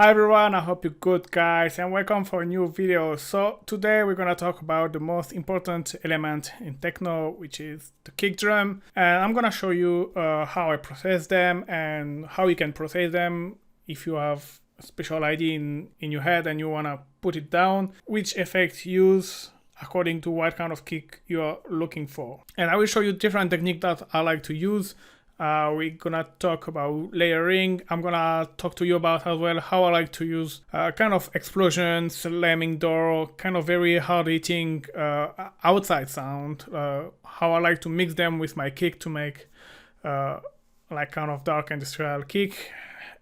Hi everyone, I hope you're good guys and welcome for a new video. So today we're gonna talk about the most important element in techno, which is the kick drum, and I'm gonna show you how I process them and how you can process them if you have a special idea in your head and you wanna put it down, which effect use according to what kind of kick you are looking for. And I will show you different techniques that I like to use. We're gonna talk about layering. I'm gonna talk to you about as well how I like to use kind of explosion, slamming door, kind of very hard hitting outside sound. How I like to mix them with my kick to make like kind of dark industrial kick.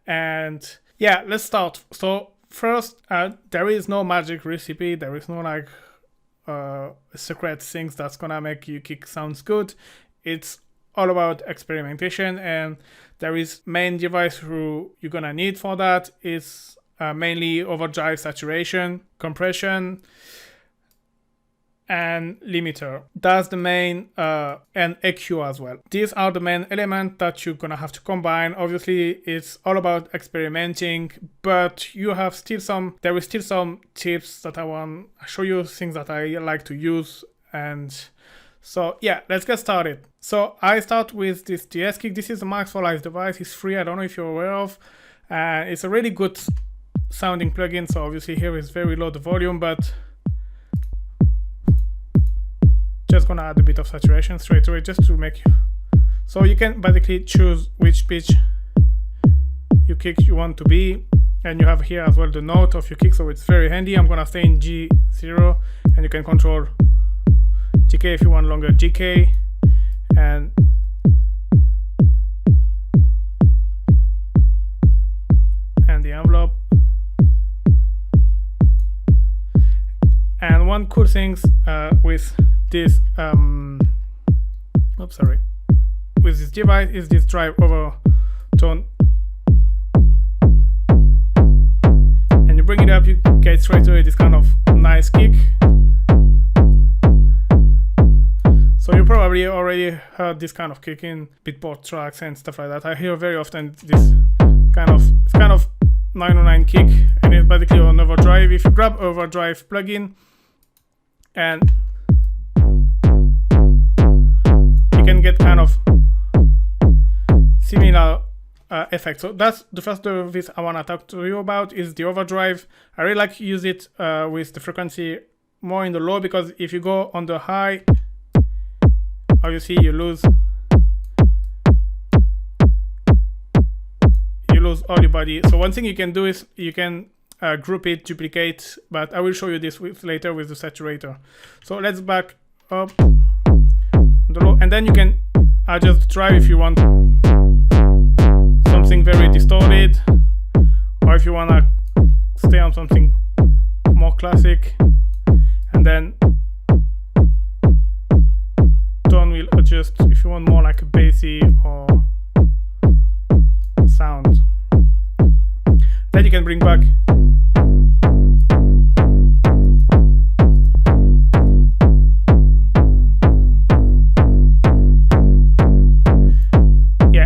And yeah, let's start. So first, there is no magic recipe. There is no like secret things that's gonna make your kick sounds good. It's all about experimentation, and there is main device who you're gonna need for that is mainly overdrive, saturation, compression, and limiter. That's the main and EQ as well. These are the main elements that you're gonna have to combine. Obviously it's all about experimenting, but you have there is still some tips that I want to show you, things that I like to use. And so yeah, let's get started. So I start with this DS kick. This is a Max for Live device. It's free. I don't know if you're aware of. It's a really good sounding plugin. So obviously here is very low the volume, but just gonna add a bit of saturation straight away just to make you. So you can basically choose which pitch your kick you want to be, and you have here as well the note of your kick. So it's very handy. I'm gonna stay in G0, and you can control GK if you want longer GK, and the envelope. And one cool thing with this with this device is this drive over tone, and you bring it up, you get straight away this kind of nice kick. So you probably already heard this kind of kick in beatport tracks and stuff like that. I hear very often this kind of 909 kick, and it's basically on Overdrive. If you grab Overdrive plugin, and you can get kind of similar effect. So that's the first service I want to talk to you about is the Overdrive. I really like to use it with the frequency more in the low, because if you go on the high, obviously you lose all your body. So one thing you can do is you can group it, duplicate, but I will show you this later with the Saturator. So let's back up the low, and then you can adjust the drive if you want something very distorted, or if you want to stay on something more classic, and then tone will adjust if you want more like a bassy or sound. Then you can bring back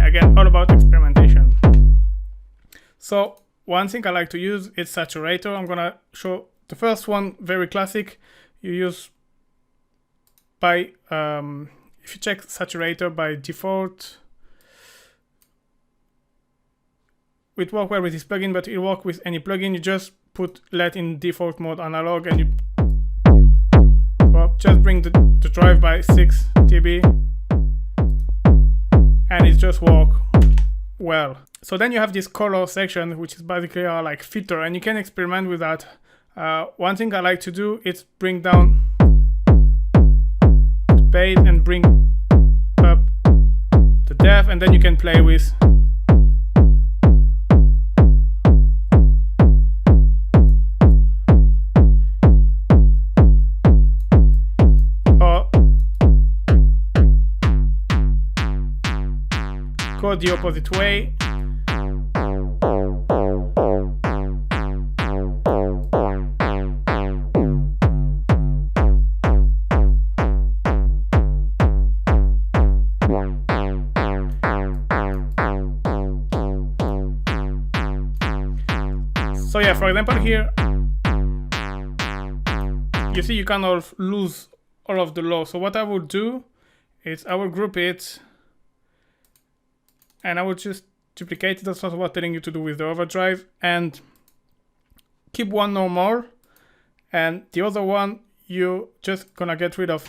again, all about experimentation. So one thing I like to use is Saturator. I'm gonna show the first one, very classic. You use by if you check Saturator by default, it works well with this plugin, but it works with any plugin. You just put let in default mode analog, and you just bring the drive by 6 dB, and it just works well. So then you have this color section, which is basically like filter, and you can experiment with that. One thing I like to do is bring down the bass and bring up the depth, and then you can play with go the opposite way. yeah, for example here, you see you kind of lose all of the low. So what I would do is I will group it and I would just duplicate it. That's what I was telling you to do with the overdrive, and keep one normal, and the other one you're just gonna get rid of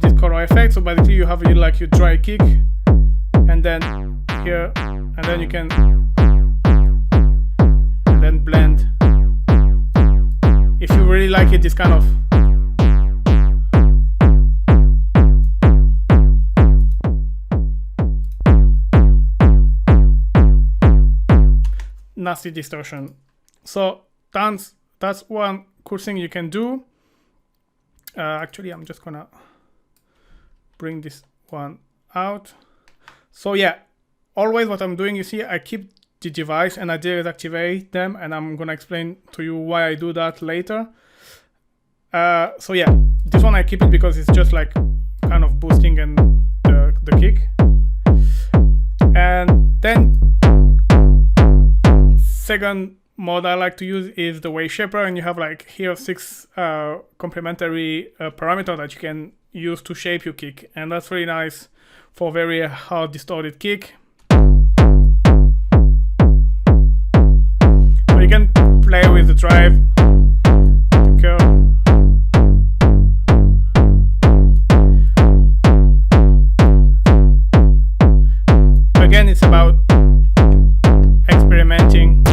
this color effect. So basically you have like your dry kick, and then here, and then you can, and then blend. If you really like it, this kind of nasty distortion. So that's one cool thing you can do. Actually, I'm just gonna bring this one out. So yeah, always what I'm doing, you see, I keep the device and I deactivate them, and I'm gonna explain to you why I do that later. So yeah, this one I keep it because it's just like kind of boosting and the kick. And then second mode I like to use is the wave shaper, and you have like here 6 complementary parameters that you can use to shape your kick, and that's really nice for very hard distorted kick. So you can play with the drive, the curve. Again, it's about experimenting.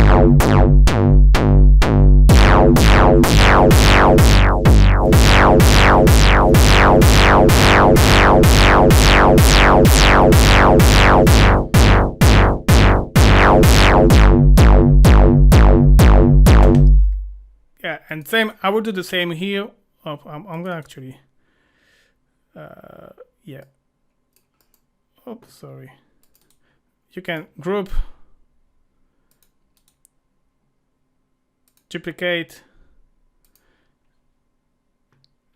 Yeah, and same, I will do the same here. Oh, I'm gonna actually, yeah. Oops, sorry. You can group, duplicate,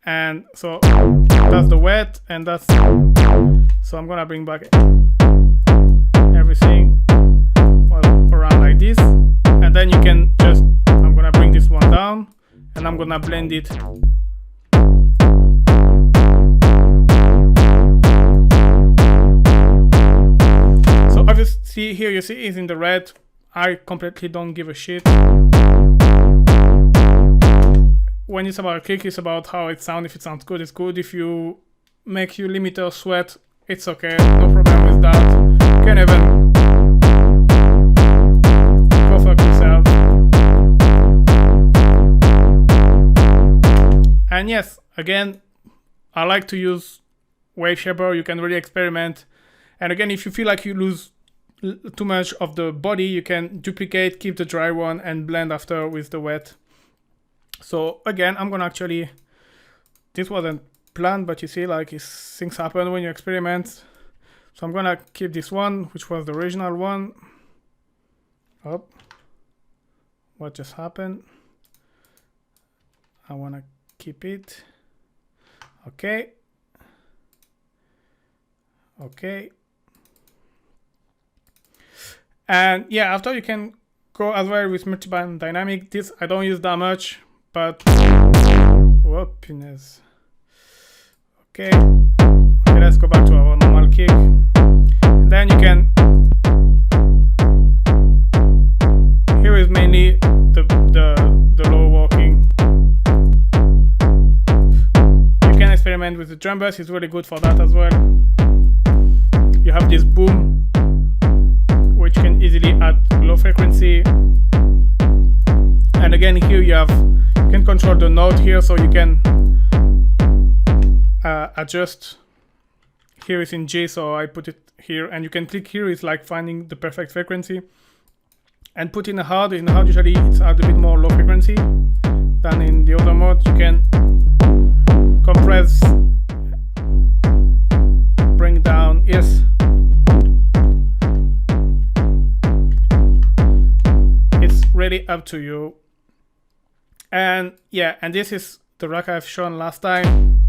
and so that's the wet, and that's, so I'm gonna bring back everything around like this, and then you can just, I'm gonna bring this one down and I'm gonna blend it. So obviously here you see it's in the red. I completely don't give a shit. When it's about a kick, it's about how it sounds. If it sounds good, it's good. If you make your limiter sweat, it's okay. No problem with that. You can even go fuck yourself. And yes, again, I like to use wave shaper. You can really experiment. And again, if you feel like you lose too much of the body, you can duplicate, keep the dry one, and blend after with the wet. So again, I'm gonna actually, this wasn't planned, but you see, like, things happen when you experiment. So I'm gonna keep this one, which was the original one. Oh, what just happened? I wanna keep it. Okay. Okay. And yeah, after you can go as well with multiband dynamic. This I don't use that much, but whoopiness. Okay. Okay, let's go back to our normal kick. And then you can, here is mainly the low walking. You can experiment with the drum bass, it's really good for that as well. You have this boom, which can easily add low frequency. And again, here you can control the note here, so you can adjust. Here is in G, so I put it here, and you can click here. It's like finding the perfect frequency. And put in a hard. In hard, usually it's at a bit more low frequency than in the other mode. You can compress, bring down. Yes. It's really up to you. And yeah, and this is the rack I've shown last time.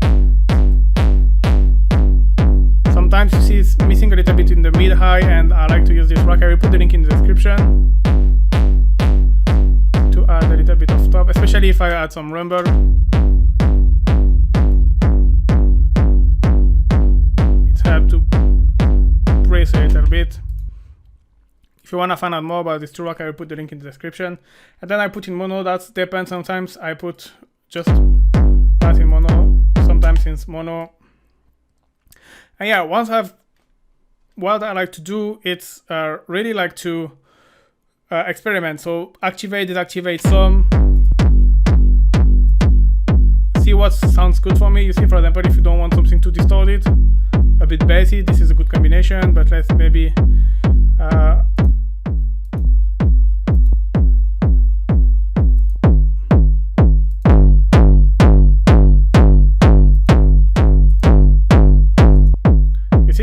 Sometimes you see it's missing a little bit in the mid-high, and I like to use this rack. I will put the link in the description. add a little bit of top, especially if I add some rumble. It helps to brace a little bit. If you want to find out more about this track, I will put the link in the description. And then I put in mono. That depends. Sometimes I put just bass in mono, sometimes in mono. And yeah, what I like to do, it's really like to experiment. So activate, deactivate some, see what sounds good for me. You see, for example, if you don't want something too distorted, a bit bassy, this is a good combination. But let's maybe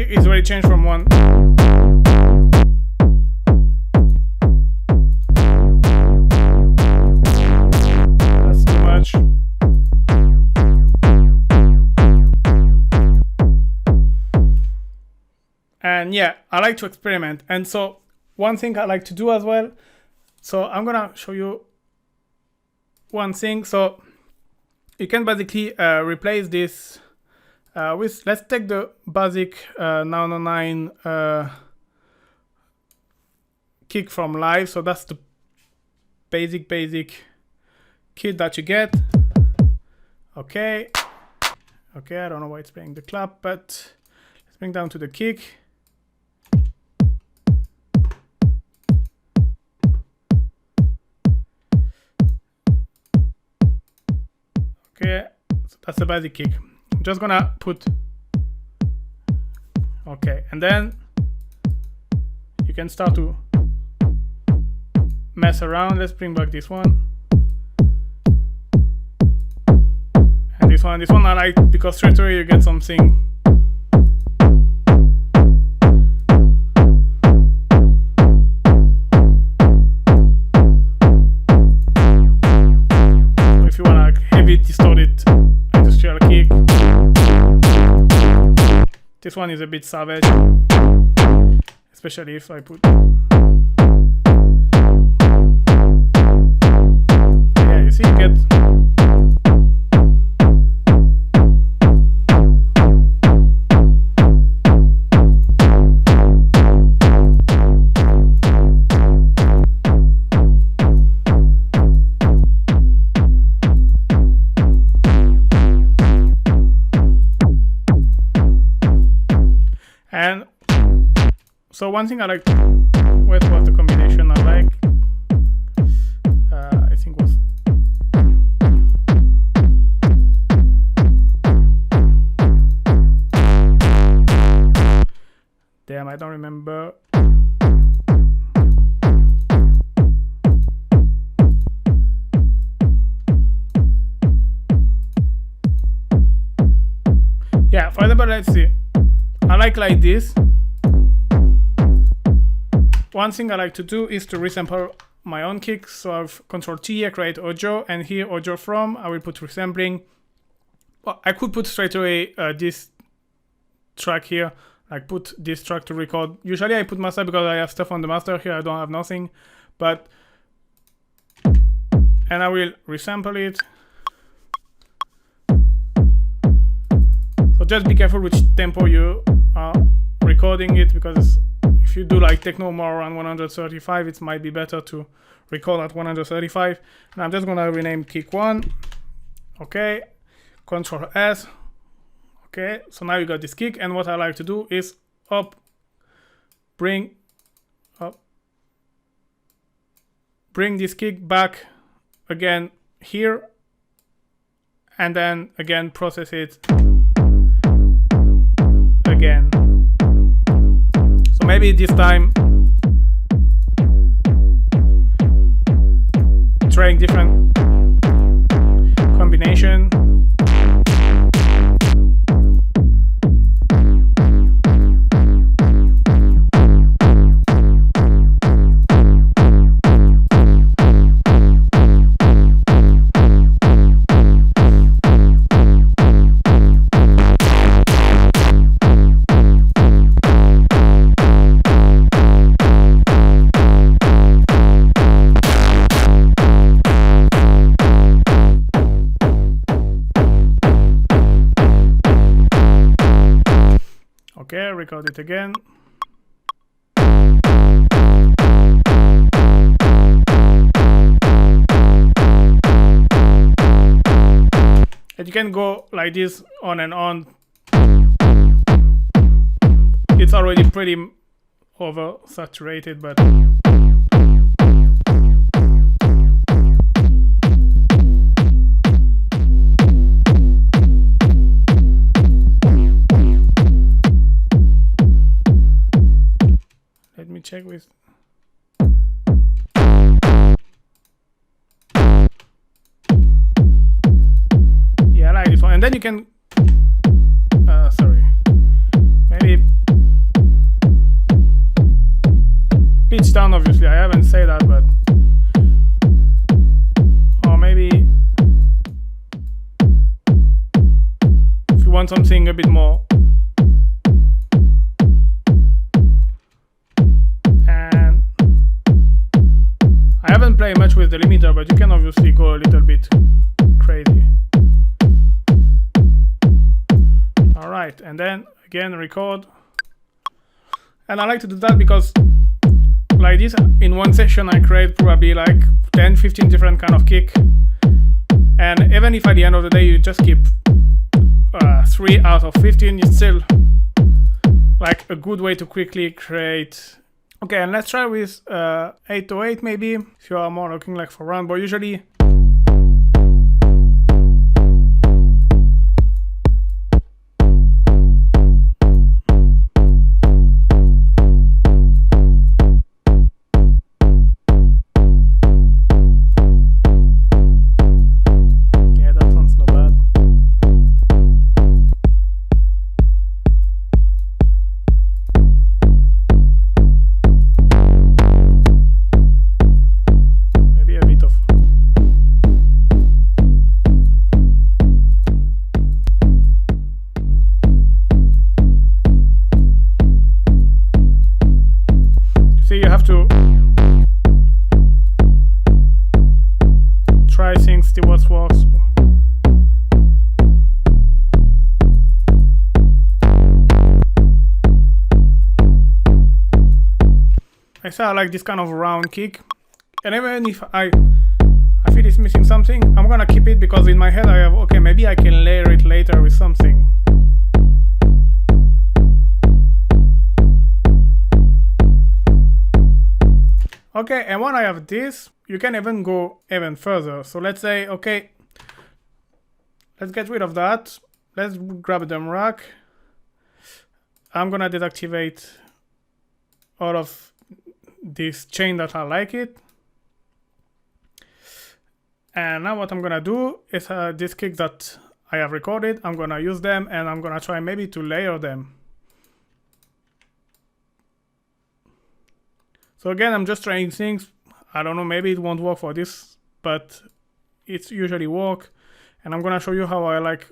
it's already changed from one. That's too much. And yeah, I like to experiment. And so one thing I like to do as well, so I'm gonna show you one thing. So you can basically replace this with, let's take the basic 909 kick from live. So that's the basic kit that you get. Okay, I don't know why it's playing the clap, but let's bring down to the kick. Okay, so that's the basic kick. I'm just gonna put, okay, and then you can start to mess around. Let's bring back this one. And this one I like because straight away you get something. If you wanna heavy distorted industrial kick, this one is a bit savage, especially if I put, yeah, you see, you get and so one thing I like, what was the combination I like? I think was damn, I don't remember. Yeah, for example, let's see. I like this. One thing I like to do is to resample my own kicks. So I've Control T here, create audio, and here audio from, I will put resampling. Well, I could put straight away this track here, like put this track to record. Usually I put master because I have stuff on the master. Here I don't have nothing, but, and I will resample it. So just be careful which tempo you are recording it, because if you do like techno more around 135, it might be better to record at 135. And I'm just gonna rename kick 1. Okay, Control S. Okay, so now you got this kick, and what I like to do is bring this kick back again here, and then again process it again. So maybe this time trying different combination. record it again. And you can go like this on and on. It's already pretty over-saturated, but let me check with. Yeah, I like this one. And then you can sorry, maybe pitch down. Obviously I haven't said that, but or maybe if you want something a bit more. And I haven't played much with the limiter, but you can obviously go a little bit crazy. Alright, and then again record. And I like to do that because like this, in one session I create probably like 10-15 different kind of kick. And even if at the end of the day you just keep 3 out of 15, it's still like a good way to quickly create. Okay, and let's try with 808 maybe, if you are more looking like for round, but usually you have to try things, see what works. I say I like this kind of round kick, and even if I feel it's missing something, I'm gonna keep it because in my head I have, okay, maybe I can layer it later with something. Okay, and when I have this, you can even go even further. So let's say, okay, let's get rid of that. Let's grab a drum rack. I'm gonna deactivate all of this chain that I like it. And now what I'm gonna do is this kick that I have recorded, I'm gonna use them and I'm gonna try maybe to layer them. So again, I'm just trying things. I don't know, maybe it won't work for this, but it's usually work. And I'm gonna show you how I like.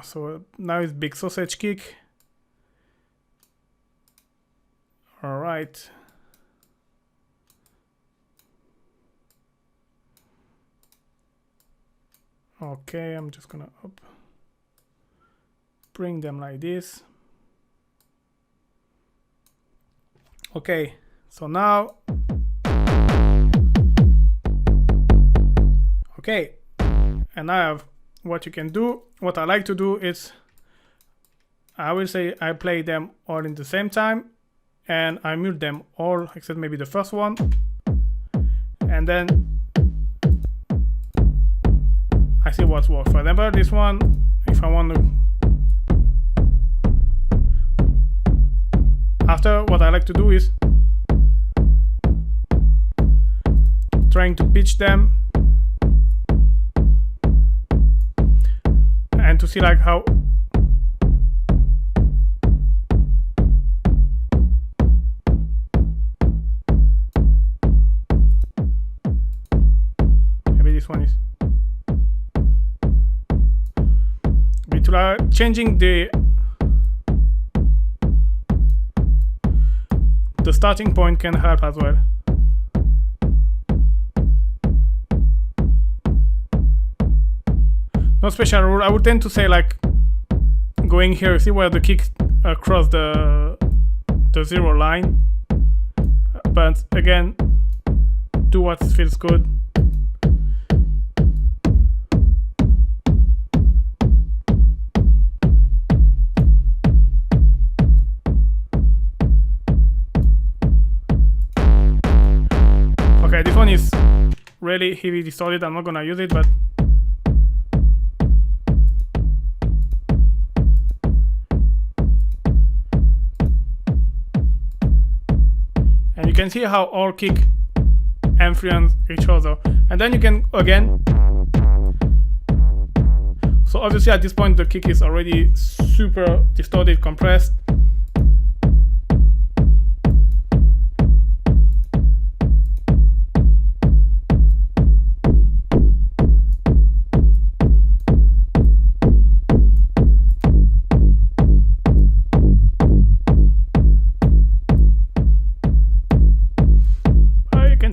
So now it's big sausage kick. All right. Okay, I'm just gonna bring them like this. Okay. So now, okay, and I have what you can do. What I like to do is, I will say I play them all in the same time, and I mute them all except maybe the first one, and then I see what works. For example, this one, if I want to. After, what I like to do is trying to pitch them and to see like how maybe this one is changing the starting point can help as well. No special rule. I would tend to say like going here, see where the kick across the zero line, but again, do what feels good. Okay, this one is really heavy distorted. I'm not gonna use it, but and you can see how all kick influence each other. And then you can again, so obviously at this point the kick is already super distorted, compressed.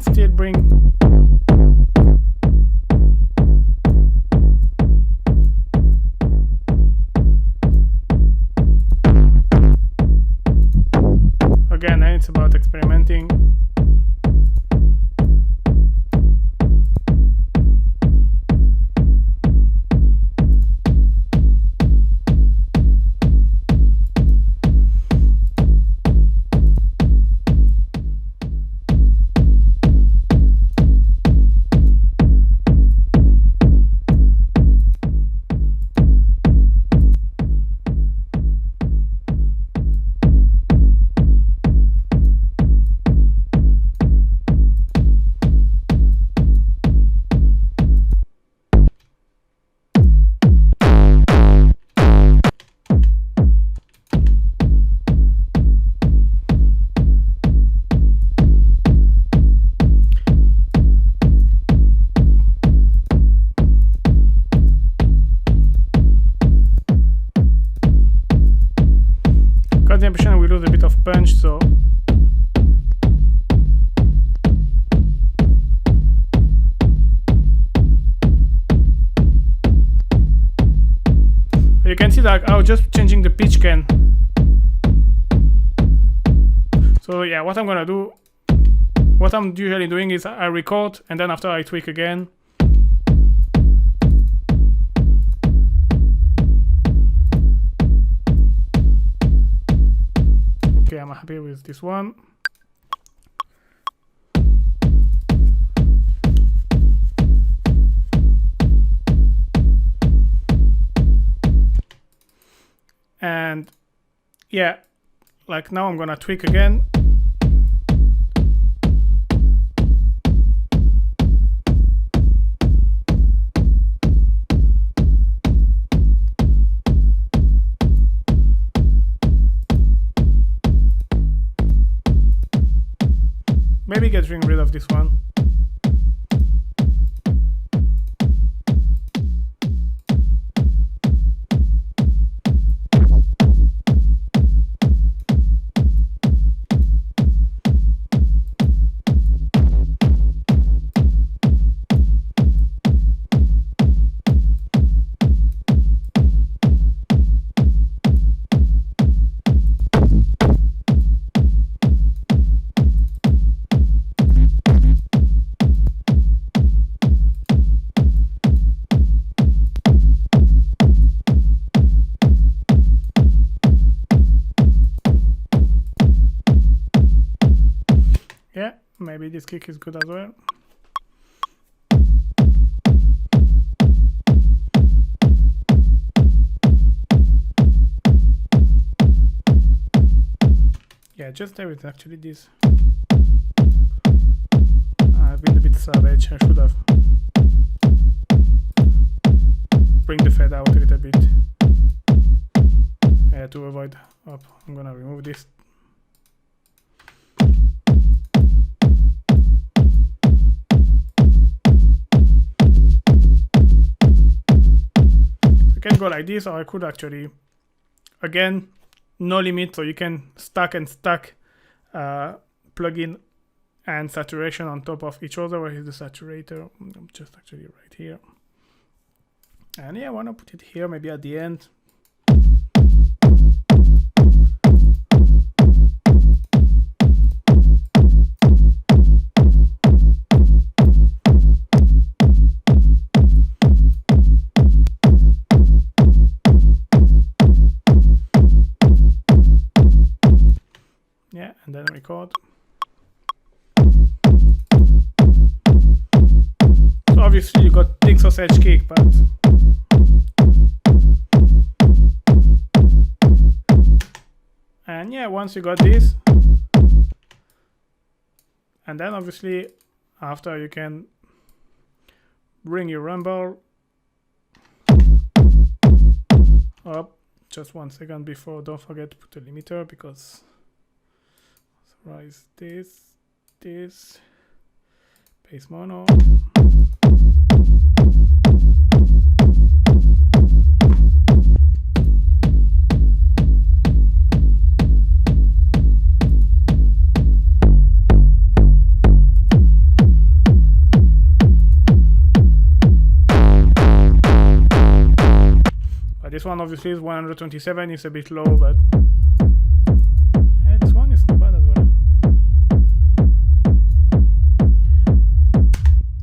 Still bring again, it's about experimenting. The impression we lose a bit of punch, so you can see that how just changing the pitch can. So yeah, what I'm gonna do, what I'm usually doing is I record and then after I tweak again. Okay, I'm happy with this one. And yeah, like now I'm gonna tweak again. Maybe getting rid of this one. Yeah, maybe this kick is good as well. Yeah, just there with actually this. I've been a bit savage, I should have bring the fade out a little bit. Yeah, to avoid up, I'm gonna remove this. I can go like this, or I could actually, again, no limit, so you can stack and stack plugin and saturation on top of each other. Where is the saturator? I'm just actually right here. And yeah, I want to put it here, maybe at the end. record. So obviously you got big sausage kick, but and yeah, once you got this, and then obviously after you can bring your rumble up. Just 1 second before, don't forget to put a limiter, because raise this, bass mono. This one obviously is 127, it's a bit low, but this one is not bad as well.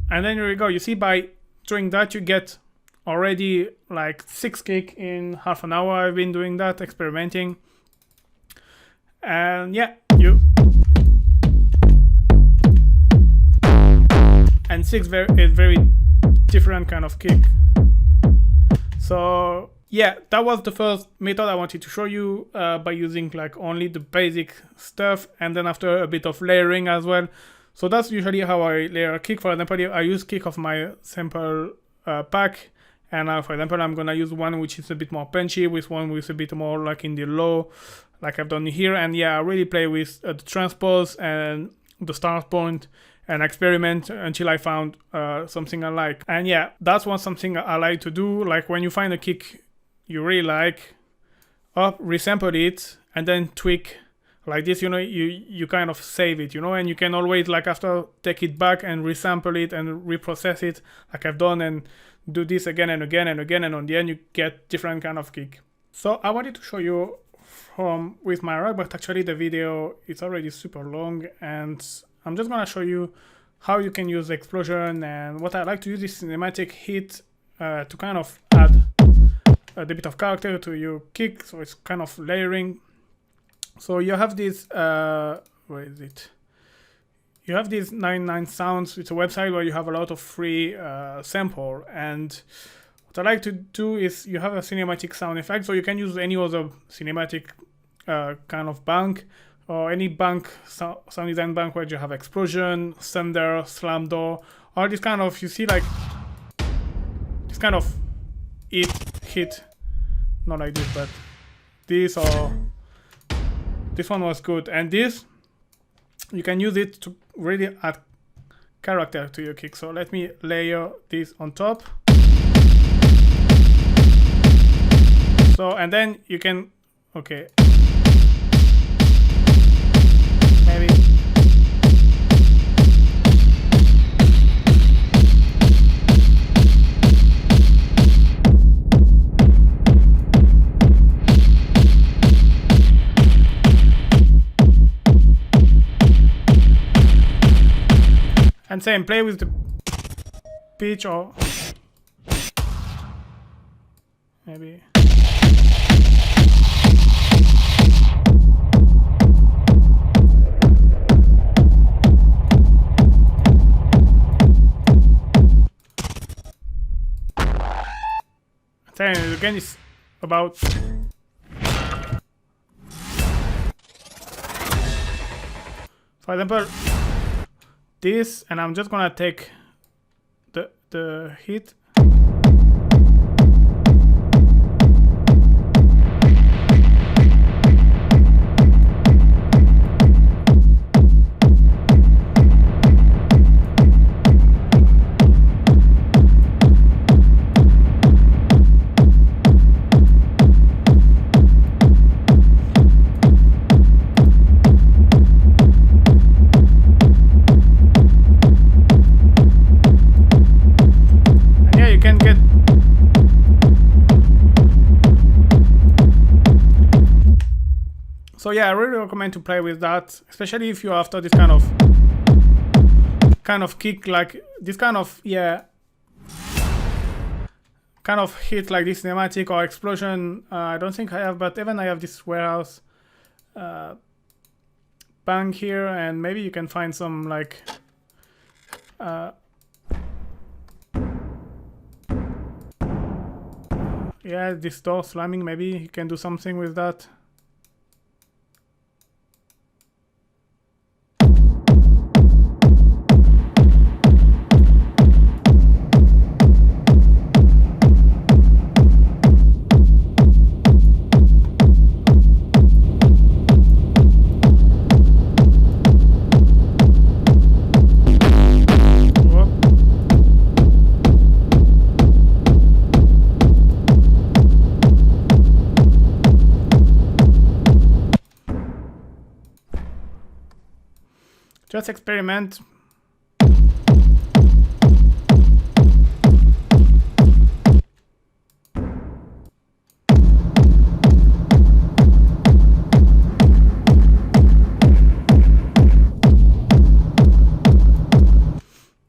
And then here we go. You see, by doing that, you get already like 6 kick in half an hour. I've been doing that, experimenting. And yeah, and 6 is very different kind of kick. So yeah, that was the first method I wanted to show you, by using like only the basic stuff, and then after a bit of layering as well. So that's usually how I layer a kick. For example, I use kick of my sample pack, and for example, I'm gonna use one which is a bit more punchy, with one with a bit more like in the low, like I've done here. And yeah, I really play with the transpose and the start point, and experiment until I found something I like. And yeah, that's something I like to do. Like when you find a kick you really like, resample it and then tweak like this, you know, you kind of save it, you know, and you can always like after take it back and resample it and reprocess it like I've done, and do this again and again and again, and on the end you get different kind of kick. So I wanted to show you with my rack, but actually the video is already super long, and I'm just gonna show you how you can use explosion. And what I like to use is cinematic hit to kind of add a bit of character to your kick, so it's kind of layering. So you have this, where is it? You have these 99 Sounds. It's a website where you have a lot of free sample, and what I like to do is you have a cinematic sound effect, so you can use any other cinematic kind of bank, or any bank, sound design bank where you have explosion, thunder, slam door, all this kind of, you see like this kind of hit, not like this, but this, or this one was good. And this, you can use it to really add character to your kick. So let me layer this on top. So, and then you can, okay, maybe and same, play with the pitch, or maybe and again it's about for example this, and I'm just gonna take the hit So yeah, I really recommend to play with that, especially if you're after this kind of kick, like this kind of, yeah, kind of hit like this cinematic or explosion. I don't think I have, but even I have this warehouse. But bang here, and maybe you can find some like yeah, this door slamming, maybe you can do something with that. Just experiment.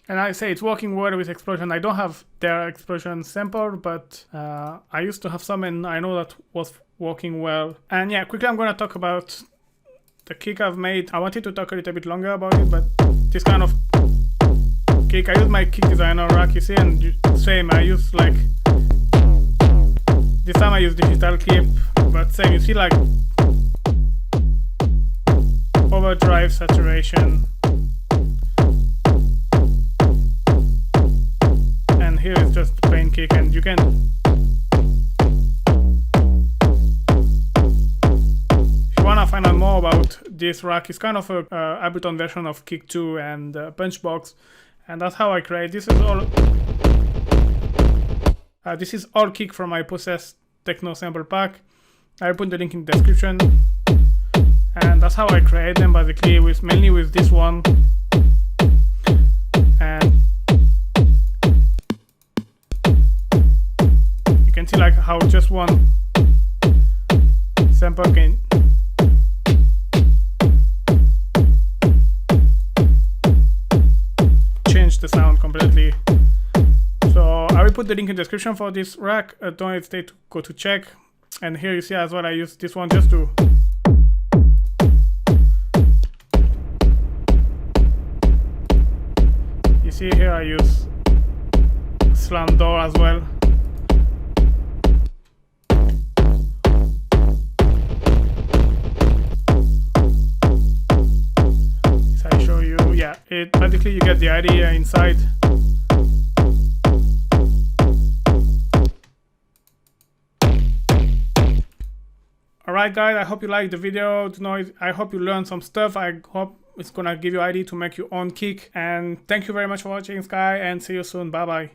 And I say it's working well with explosion. I don't have their explosion sample, but I used to have some, and I know that was working well. And yeah, quickly I'm gonna talk about the kick I've made. I wanted to talk a little bit longer about it, but this kind of kick, I use my kick designer rack, you see, and same, I use like, this time I use digital clip, but same, you see like overdrive, saturation, and here is just plain kick, and you can wanna find out more about this rack. It's kind of a Ableton version of Kick 2 and Punchbox, and that's how I create. This is all kick from my Process Techno sample pack. I put the link in the description, and that's how I create them basically, with mainly with this one. And you can see like how just one sample can the sound completely. So I will put the link in the description for this rack. Don't hesitate to go to check. And here you see as well, I use this one just to you see here I use slam door as well. Yeah, it basically you get the idea inside. Alright guys, I hope you liked the video. I hope you learned some stuff. I hope it's gonna give you idea to make your own kick. And thank you very much for watching, Sky, and see you soon. Bye bye.